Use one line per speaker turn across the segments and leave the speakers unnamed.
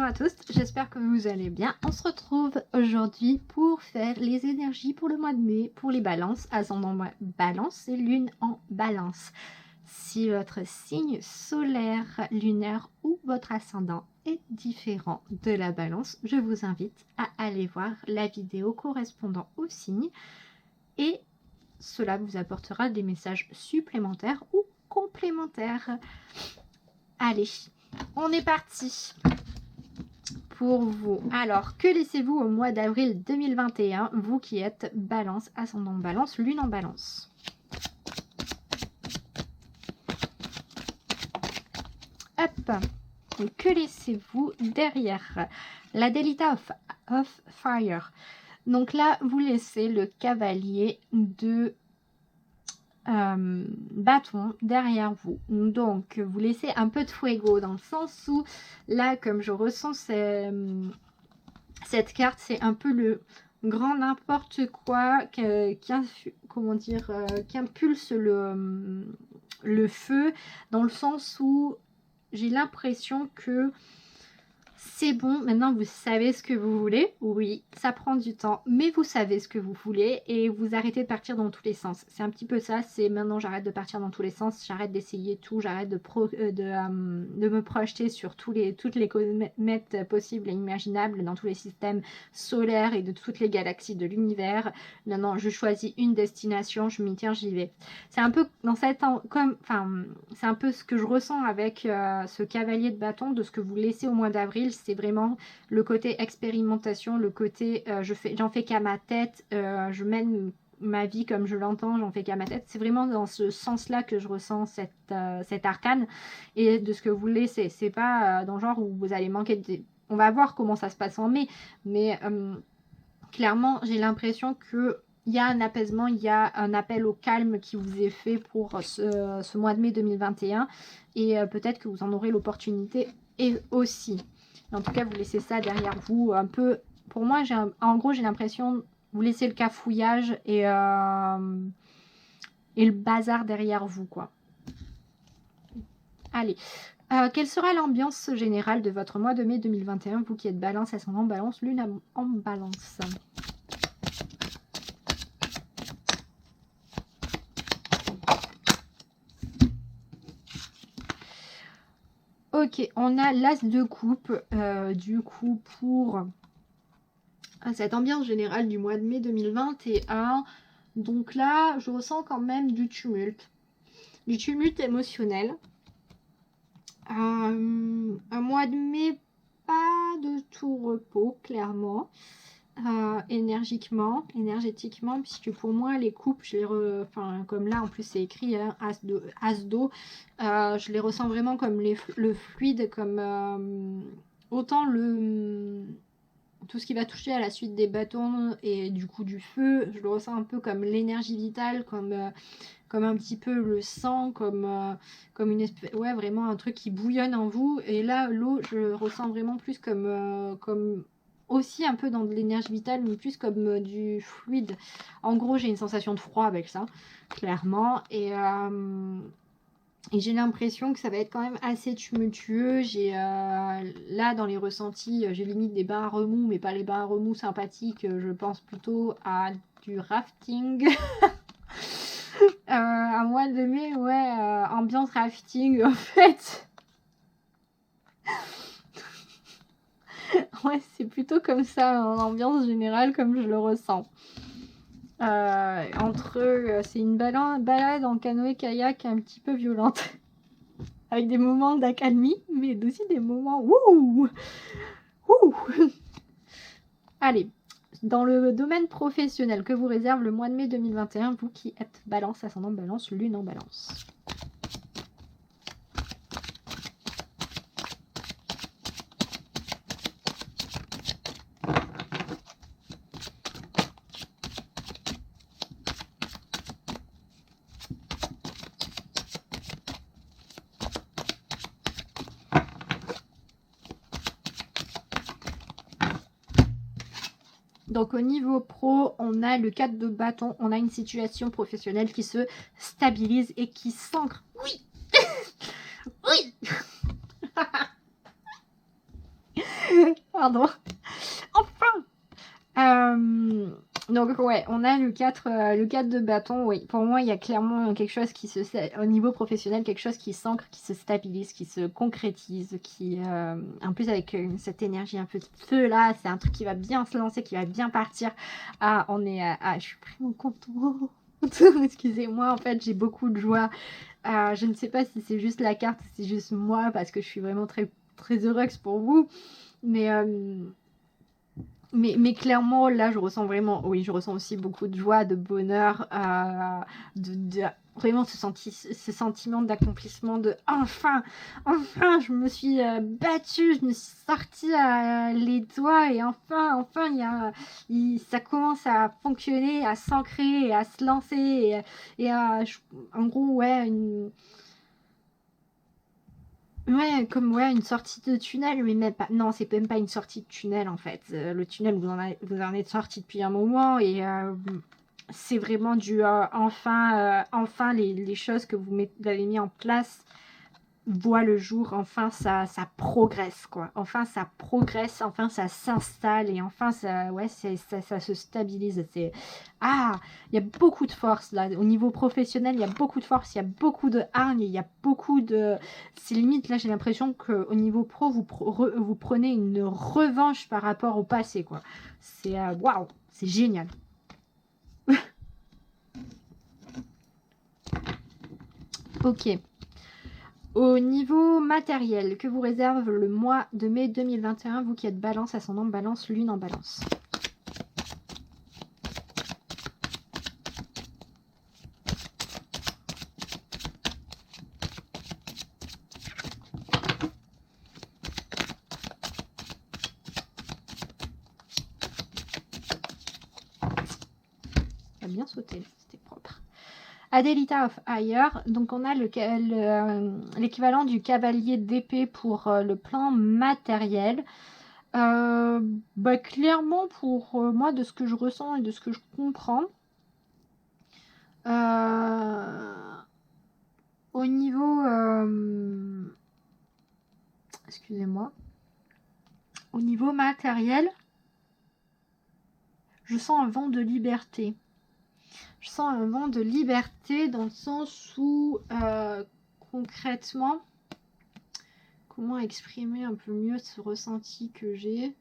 à tous, j'espère que vous allez bien. On se retrouve aujourd'hui pour faire les énergies pour le mois de mai, pour les balances, ascendant balance et lune en balance. Si votre signe solaire, lunaire ou votre ascendant est différent de la balance, je vous invite à aller voir la vidéo correspondant au signe et cela vous apportera des messages supplémentaires ou complémentaires. Allez, on est parti pour vous. Alors, que laissez-vous au mois d'avril 2021, vous qui êtes balance, ascendant balance, lune en balance? Hop, et que laissez-vous derrière? La Delita of Fire. Donc là, vous laissez le cavalier de bâton derrière vous. Donc, vous laissez un peu de fuego dans le sens où, là, comme je ressens cette carte, c'est un peu le grand n'importe quoi qui impulse le feu, dans le sens où j'ai l'impression que c'est bon, maintenant vous savez ce que vous voulez. Oui, ça prend du temps, mais vous savez ce que vous voulez et vous arrêtez de partir dans tous les sens. C'est un petit peu ça, c'est maintenant j'arrête de partir dans tous les sens, j'arrête d'essayer tout, j'arrête de me projeter sur toutes les comètes possibles et imaginables dans tous les systèmes solaires et de toutes les galaxies de l'univers. Maintenant, je choisis une destination, je m'y tiens, j'y vais. C'est un peu dans c'est un peu ce que je ressens avec ce cavalier de bâton, de ce que vous laissez au mois d'avril. C'est vraiment le côté expérimentation, le côté j'en fais qu'à ma tête, je mène ma vie comme je l'entends, j'en fais qu'à ma tête. C'est vraiment dans ce sens-là que je ressens cet arcane et de ce que vous laissez. C'est pas dans le genre où vous allez manquer de... On va voir comment ça se passe en mai, mais clairement, j'ai l'impression que il y a un apaisement, il y a un appel au calme qui vous est fait pour ce mois de mai 2021 et peut-être que vous en aurez l'opportunité et aussi. En tout cas, vous laissez ça derrière vous un peu. Pour moi, en gros, j'ai l'impression vous laissez le cafouillage et le bazar derrière vous, quoi. Allez. Quelle sera l'ambiance générale de votre mois de mai 2021, vous qui êtes balance, ascendant balance, lune en balance? Ok, on a l'as de coupe, du coup, pour cette ambiance générale du mois de mai 2021. Donc là, je ressens quand même du tumulte émotionnel. Un mois de mai, pas de tout repos, clairement. Énergétiquement, puisque pour moi les coupes, comme là en plus c'est écrit hein, as d'eau, je les ressens vraiment comme le fluide, comme autant tout ce qui va toucher à la suite des bâtons et du coup du feu, je le ressens un peu comme l'énergie vitale, comme un petit peu le sang, comme une espèce, ouais, vraiment un truc qui bouillonne en vous. Et là l'eau, je ressens vraiment plus comme aussi un peu dans de l'énergie vitale, mais plus comme du fluide. En gros, j'ai une sensation de froid avec ça, clairement. Et j'ai l'impression que ça va être quand même assez tumultueux. J'ai là, dans les ressentis, j'ai limite des bains à remous, mais pas les bains à remous sympathiques. Je pense plutôt à du rafting. Un mois de mai, ouais, ambiance rafting, en fait. Ouais, c'est plutôt comme ça, en ambiance générale, comme je le ressens. C'est une balade en canoë-kayak un petit peu violente. Avec des moments d'accalmie, mais aussi des moments wouh. Allez, dans le domaine professionnel, que vous réserve le mois de mai 2021, vous qui êtes balance, ascendant balance, lune en balance? Donc au niveau pro, on a le 4 de bâton, on a une situation professionnelle qui se stabilise et qui s'ancre. Oui. Oui. Pardon. Enfin. Donc ouais, on a le 4 de bâton. Oui, pour moi, il y a clairement quelque chose qui au niveau professionnel, quelque chose qui s'ancre, qui se stabilise, qui se concrétise, qui en plus avec cette énergie un peu de feu là, c'est un truc qui va bien se lancer, qui va bien partir. Ah, je suis vraiment contente. Excusez-moi, en fait, j'ai beaucoup de joie. Je ne sais pas si c'est juste la carte, si c'est juste moi, parce que je suis vraiment très très heureuse pour vous, mais mais clairement, là, je ressens vraiment, oui, je ressens aussi beaucoup de joie, de bonheur, vraiment ce sentiment d'accomplissement, de enfin, je me suis battue, je me suis sortie les doigts et enfin, ça commence à fonctionner, à s'ancrer et à se lancer en gros, ouais, ouais, comme ouais, une sortie de tunnel, mais même pas. Non, c'est même pas une sortie de tunnel en fait. Le tunnel, vous en êtes sorti depuis un moment et c'est vraiment du enfin les choses que vous avez mis en place voit le jour, enfin ça progresse quoi. Enfin ça progresse, enfin ça s'installe et enfin ça ouais ça se stabilise. C'est il y a beaucoup de force là au niveau professionnel, il y a beaucoup de force, il y a beaucoup de hargne, il y a beaucoup de c'est limite là j'ai l'impression que au niveau pro vous prenez une revanche par rapport au passé quoi. C'est waouh, c'est génial. OK. Au niveau matériel, que vous réserve le mois de mai 2021, vous qui êtes balance, ascendant balance, lune en balance. Ça a bien sauté, c'était propre. Adelita of Higher, donc on a l'équivalent du cavalier d'épée pour le plan matériel. Clairement pour moi de ce que je ressens et de ce que je comprends, au niveau excusez-moi, au niveau matériel, je sens un vent de liberté. Je sens un vent de liberté dans le sens où concrètement, comment exprimer un peu mieux ce ressenti que j'ai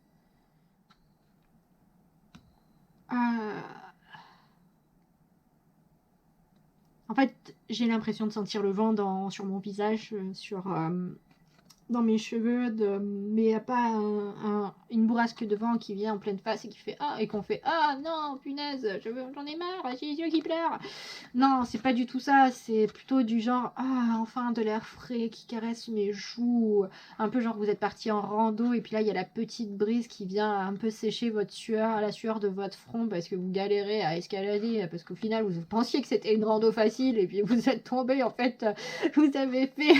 En fait, j'ai l'impression de sentir le vent sur mon visage, dans mes cheveux, mais il n'y a pas une bourrasque de vent qui vient en pleine face et qui fait et qu'on fait non, punaise, j'en ai marre, j'ai les yeux qui pleurent. Non, c'est pas du tout ça, c'est plutôt du genre enfin de l'air frais qui caresse mes joues, un peu genre vous êtes parti en rando et puis là il y a la petite brise qui vient un peu sécher votre sueur, la sueur de votre front parce que vous galérez à escalader, parce qu'au final vous pensiez que c'était une rando facile et puis vous êtes tombé, en fait vous avez fait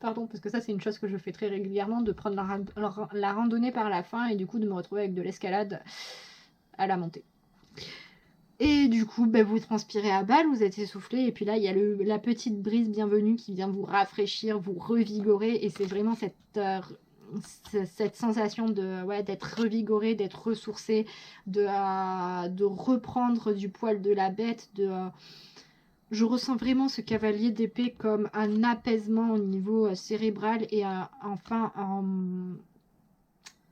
pardon, parce que ça c'est une chose que je fais très régulièrement, de prendre la randonnée par la fin et du coup de me retrouver avec de l'escalade à la montée. Et du coup, vous transpirez à balle, vous êtes essoufflé, et puis là, il y a la petite brise bienvenue qui vient vous rafraîchir, vous revigorer, et c'est vraiment cette sensation d'être revigoré, d'être ressourcé, de reprendre du poil de la bête, je ressens vraiment ce cavalier d'épée comme un apaisement au niveau cérébral et enfin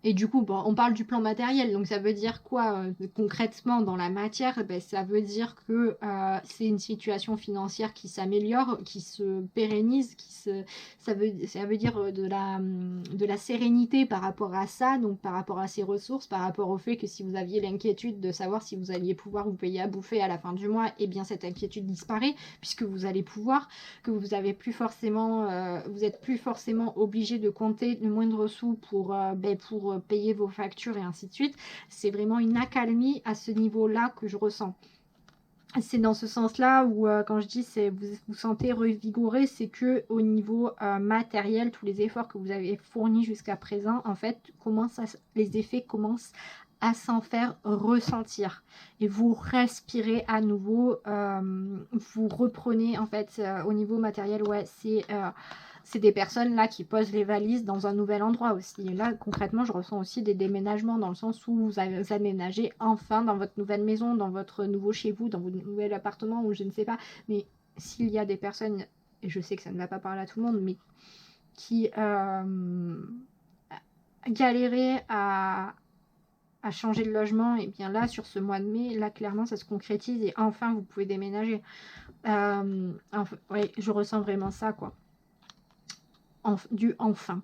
et du coup, on parle du plan matériel, donc ça veut dire quoi concrètement dans la matière? Ça veut dire que c'est une situation financière qui s'améliore, qui se pérennise, ça veut dire de la sérénité par rapport à ça, donc par rapport à ces ressources, par rapport au fait que si vous aviez l'inquiétude de savoir si vous alliez pouvoir vous payer à bouffer à la fin du mois, et bien cette inquiétude disparaît, puisque vous allez pouvoir, que vous êtes plus forcément obligé de compter le moindre sou pour payer vos factures et ainsi de suite. C'est vraiment une accalmie à ce niveau-là que je ressens. C'est dans ce sens-là où quand je dis vous vous sentez revigoré, c'est que au niveau matériel, tous les efforts que vous avez fournis jusqu'à présent, en fait, les effets commencent à s'en faire ressentir. Et vous respirez à nouveau, vous reprenez en fait au niveau matériel, C'est des personnes là qui posent les valises dans un nouvel endroit aussi. Et là, concrètement, je ressens aussi des déménagements dans le sens où vous aménagez enfin dans votre nouvelle maison, dans votre nouveau chez vous, dans votre nouvel appartement ou je ne sais pas. Mais s'il y a des personnes, et je sais que ça ne va pas parler à tout le monde, mais qui galéraient à changer de logement, et bien là, sur ce mois de mai, là, clairement, ça se concrétise et enfin, vous pouvez déménager. Enfin, ouais, je ressens vraiment ça, quoi. Du enfin.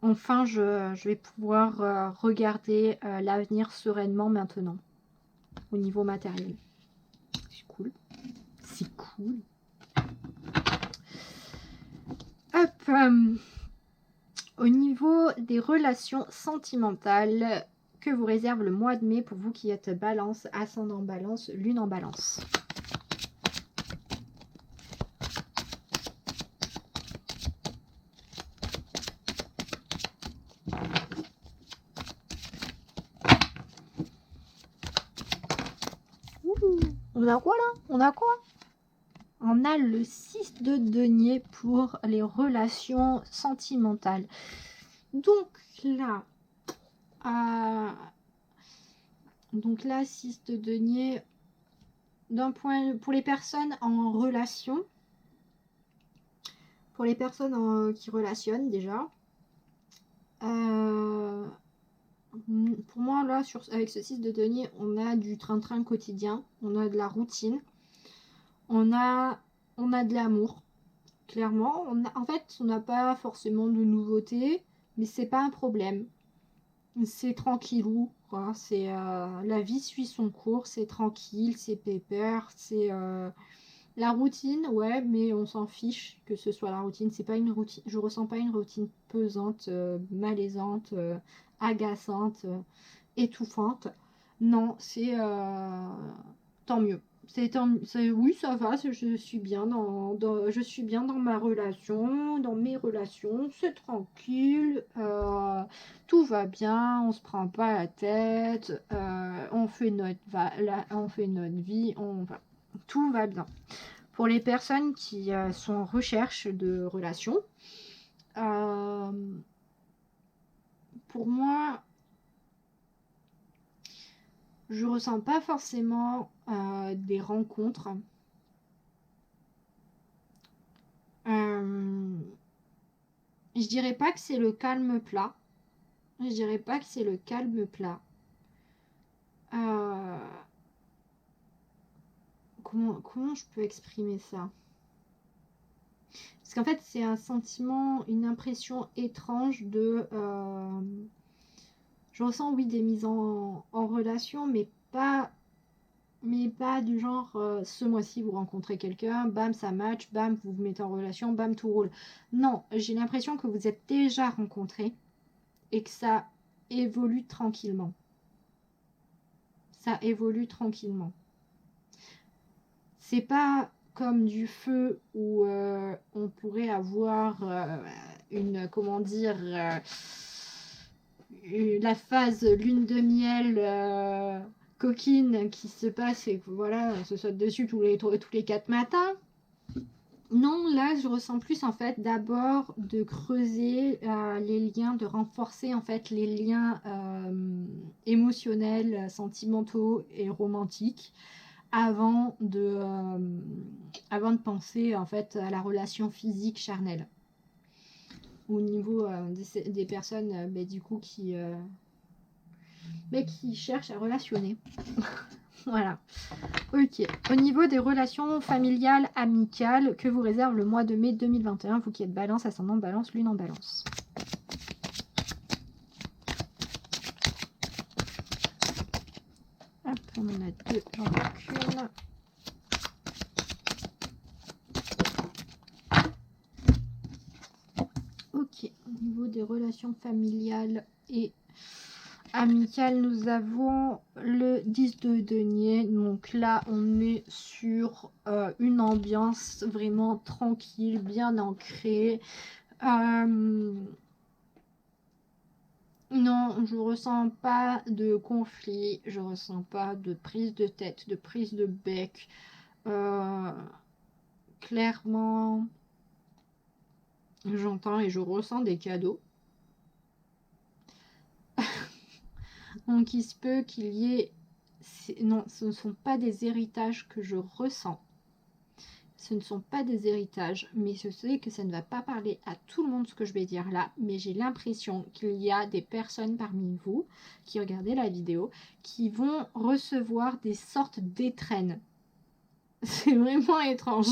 Enfin, je vais pouvoir regarder l'avenir sereinement maintenant, au niveau matériel. C'est cool. C'est cool. Hop. Au niveau des relations sentimentales, que vous réserve le mois de mai pour vous qui êtes balance, ascendant balance, lune en balance. On a quoi là? On a quoi? On a le 6 de denier pour les relations sentimentales. Donc là, 6 de denier, d'un point pour les personnes en relation, pour les personnes qui relationnent déjà. Pour moi, là, avec ce 6 de denier, on a du train-train quotidien, on a de la routine, on a de l'amour, clairement. En fait, on n'a pas forcément de nouveautés, mais c'est pas un problème. C'est tranquillou, quoi. La vie suit son cours, c'est tranquille, c'est pépère, c'est la routine, ouais, mais on s'en fiche que ce soit la routine. C'est pas une routine, je ressens pas une routine pesante, malaisante, agaçante, étouffante. Non, c'est tant mieux. Oui, ça va, je suis bien je suis bien dans ma relation, dans mes relations, c'est tranquille, tout va bien, on se prend pas la tête, on fait notre vie, tout va bien. Pour les personnes qui sont en recherche de relations, pour moi, je ressens pas forcément des rencontres. Je dirais pas que c'est le calme plat. Je dirais pas que c'est le calme plat. Comment je peux exprimer ça? Parce qu'en fait, c'est un sentiment, une impression étrange de... je ressens, oui, des mises en relation, mais pas du genre, ce mois-ci, vous rencontrez quelqu'un, bam, ça match, bam, vous vous mettez en relation, bam, tout roule. Non, j'ai l'impression que vous êtes déjà rencontrés et que ça évolue tranquillement. Ça évolue tranquillement. C'est pas comme du feu où on pourrait avoir comment dire, la phase lune de miel coquine qui se passe et que voilà, on se saute dessus tous les 4 matins. Non, là, je ressens plus en fait d'abord de creuser les liens, de renforcer en fait les liens émotionnels, sentimentaux et romantiques avant de penser en fait à la relation physique charnelle. Au niveau des personnes du coup qui cherchent à relationner. Voilà. Ok. Au niveau des relations familiales, amicales, que vous réserve le mois de mai 2021, vous qui êtes balance, ascendant balance, lune en balance. Hop, on en a deux, j'en ai qu'une. Ok. Au niveau des relations familiales et amicales, nous avons le 10 de denier. Donc là, on est sur une ambiance vraiment tranquille, bien ancrée. Non, je ressens pas de conflit, je ressens pas de prise de tête, de prise de bec. Clairement, J'entends et je ressens des cadeaux. Donc il se peut qu'il y ait... Non, ce ne sont pas des héritages que je ressens. Ce ne sont pas des héritages, mais je sais que ça ne va pas parler à tout le monde ce que je vais dire là, mais j'ai l'impression qu'il y a des personnes parmi vous qui regardez la vidéo qui vont recevoir des sortes d'étrennes. C'est vraiment étrange.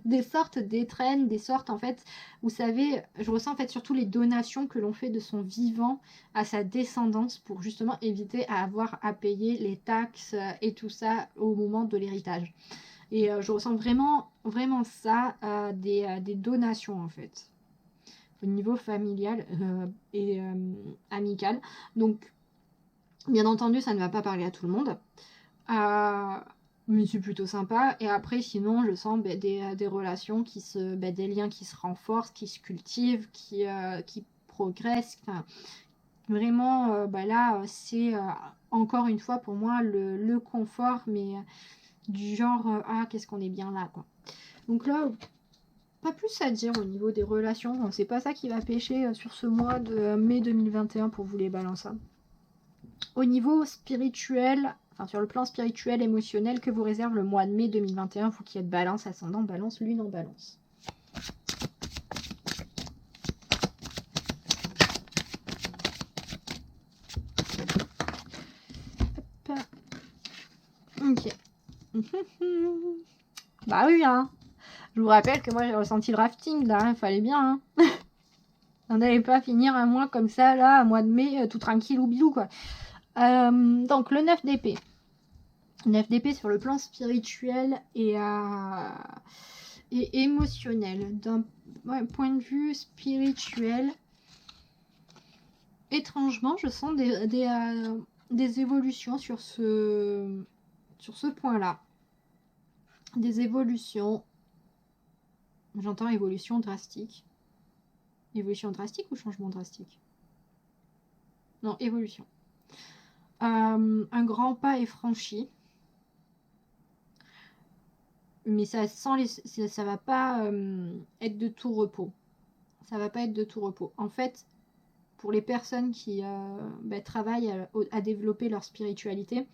Des sortes d'étrennes, des sortes en fait, vous savez, je ressens en fait surtout les donations que l'on fait de son vivant à sa descendance pour justement éviter à avoir à payer les taxes et tout ça au moment de l'héritage. Et je ressens vraiment, vraiment ça, des donations en fait, au niveau familial et amical. Donc, bien entendu, ça ne va pas parler à tout le monde. Mais c'est plutôt sympa. Et après, sinon, je sens des relations des liens qui se renforcent, qui se cultivent, qui progressent. Enfin, vraiment, là, c'est encore une fois pour moi le confort, mais du genre, ah, qu'est-ce qu'on est bien là, quoi. Donc là, pas plus à dire au niveau des relations. C'est pas ça qui va pêcher sur ce mois de mai 2021 pour vous les balances. Au niveau spirituel, enfin sur le plan spirituel, émotionnel, que vous réserve le mois de mai 2021, vous qui êtes balance, ascendant, balance, lune en balance. Hop. Ok. Bah oui, hein. Je vous rappelle que moi j'ai ressenti le rafting là, il fallait bien. Hein. On n'allait pas finir un mois comme ça, là, un mois de mai, tout tranquille ou bilou, quoi. Donc, le 9 d'épée. 9 d'épée sur le plan spirituel et émotionnel. D'un point de vue spirituel, étrangement, je sens des évolutions sur ce point-là. Des évolutions. J'entends évolution drastique. Évolution drastique ou changement drastique? Non, évolution. Un grand pas est franchi. Mais ça va pas être de tout repos. Ça va pas être de tout repos. En fait, pour les personnes qui travaillent à développer leur spiritualité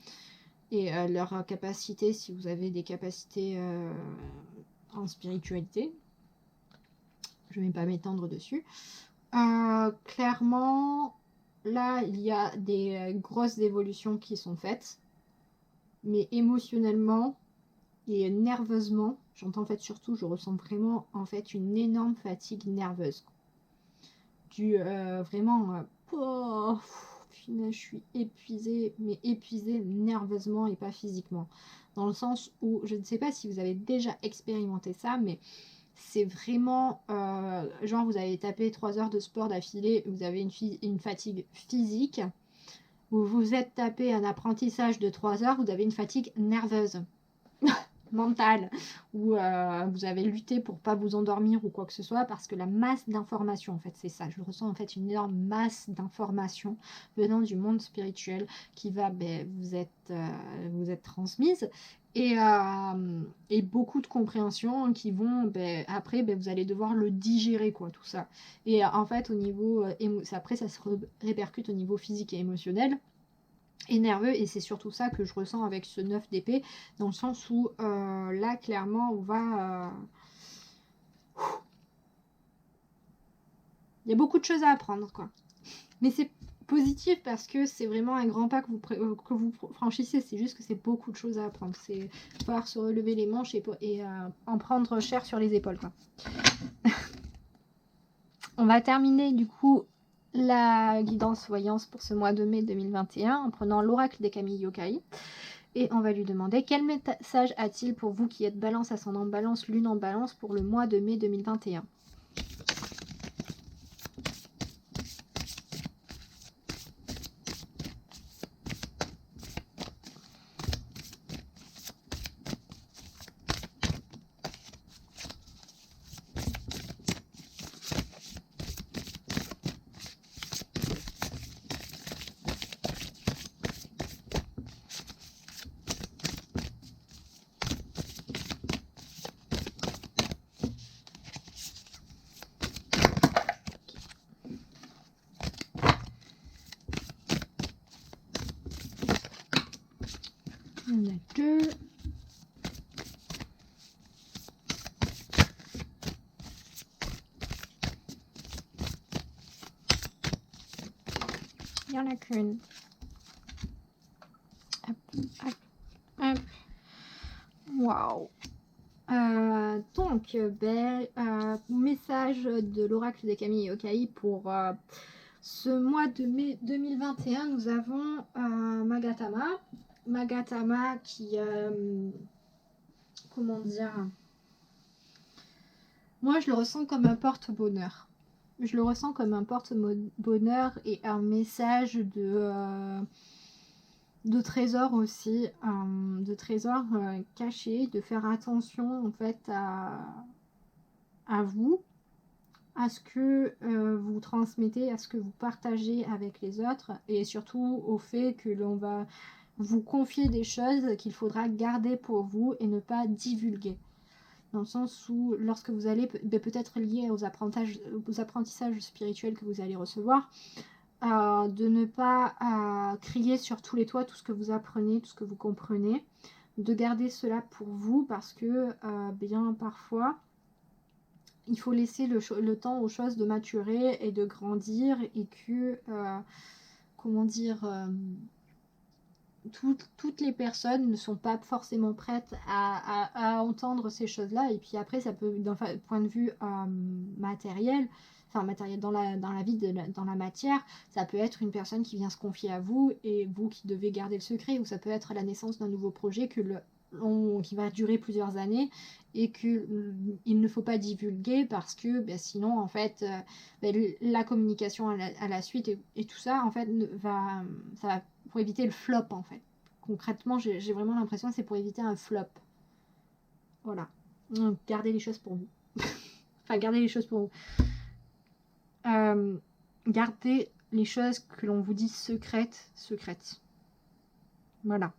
et leur capacité, si vous avez des capacités en spiritualité, je ne vais pas m'étendre dessus. Clairement, là, il y a des grosses évolutions qui sont faites. Mais émotionnellement et nerveusement, j'entends en fait surtout, je ressens vraiment en fait une énorme fatigue nerveuse. Vraiment, je suis épuisée, mais épuisée nerveusement et pas physiquement. Dans le sens où, je ne sais pas si vous avez déjà expérimenté ça, mais c'est vraiment, genre vous avez tapé 3 heures de sport d'affilée, vous avez une fatigue physique. Vous vous êtes tapé un apprentissage de 3 heures, vous avez une fatigue nerveuse. Mentale, où vous avez lutté pour pas vous endormir ou quoi que ce soit, parce que la masse d'informations, en fait c'est ça, je ressens en fait une énorme masse d'informations venant du monde spirituel qui va vous être transmise et beaucoup de compréhension qui vont après vous allez devoir le digérer quoi, tout ça. Et en fait au niveau après ça se répercute au niveau physique et émotionnel et nerveux, et c'est surtout ça que je ressens avec ce 9 d'épée, dans le sens où là clairement on va il y a beaucoup de choses à apprendre quoi, mais c'est positif parce que c'est vraiment un grand pas que vous franchissez, c'est juste que c'est beaucoup de choses à apprendre, c'est pouvoir se relever les manches et en prendre cher sur les épaules quoi. On va terminer du coup la guidance voyance pour ce mois de mai 2021 en prenant l'oracle des Kami Yokai. Et on va lui demander quel message a-t-il pour vous qui êtes balance, ascendant balance, lune en balance pour le mois de mai 2021. Il y en a 2. Il n'y en a qu'une. Hop, hop, hop. Waouh. Donc, message de l'oracle des Camille Yokai pour ce mois de mai 2021. Nous avons Magatama. Magatama qui, comment dire, moi je le ressens comme un porte-bonheur. Je le ressens comme un porte-bonheur et un message de trésors aussi, de trésors cachés, de faire attention en fait à vous, à ce que vous transmettez, à ce que vous partagez avec les autres et surtout au fait que l'on va vous confier des choses qu'il faudra garder pour vous et ne pas divulguer. Dans le sens où lorsque vous allez peut-être lié aux apprentissages spirituels que vous allez recevoir, de ne pas crier sur tous les toits tout ce que vous apprenez, tout ce que vous comprenez, de garder cela pour vous parce que bien parfois il faut laisser le temps aux choses de maturer et de grandir et que comment dire, toutes les personnes ne sont pas forcément prêtes à entendre ces choses-là. Et puis après, ça peut, d'un point de vue matériel, enfin matériel dans la vie, dans la matière, ça peut être une personne qui vient se confier à vous et vous qui devez garder le secret, ou ça peut être la naissance d'un nouveau projet qui va durer plusieurs années et qu'il ne faut pas divulguer parce que sinon en fait la communication à la suite et tout ça en fait ça va pour éviter le flop en fait. Concrètement j'ai vraiment l'impression que c'est pour éviter un flop. Voilà. Donc gardez les choses pour vous. Enfin gardez les choses pour vous. Gardez les choses que l'on vous dit secrètes. Voilà.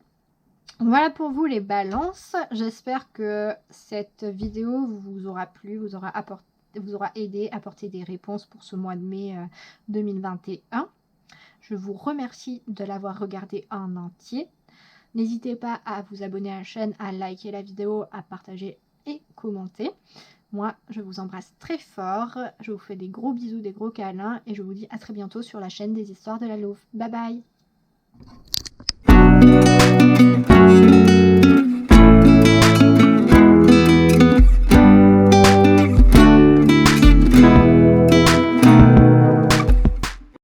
Voilà pour vous les balances. J'espère que cette vidéo vous aura plu, vous aura aidé, apporté des réponses pour ce mois de mai 2021. Je vous remercie de l'avoir regardé en entier. N'hésitez pas à vous abonner à la chaîne, à liker la vidéo, à partager et commenter. Moi, je vous embrasse très fort. Je vous fais des gros bisous, des gros câlins et je vous dis à très bientôt sur la chaîne des histoires de la Louve. Bye bye!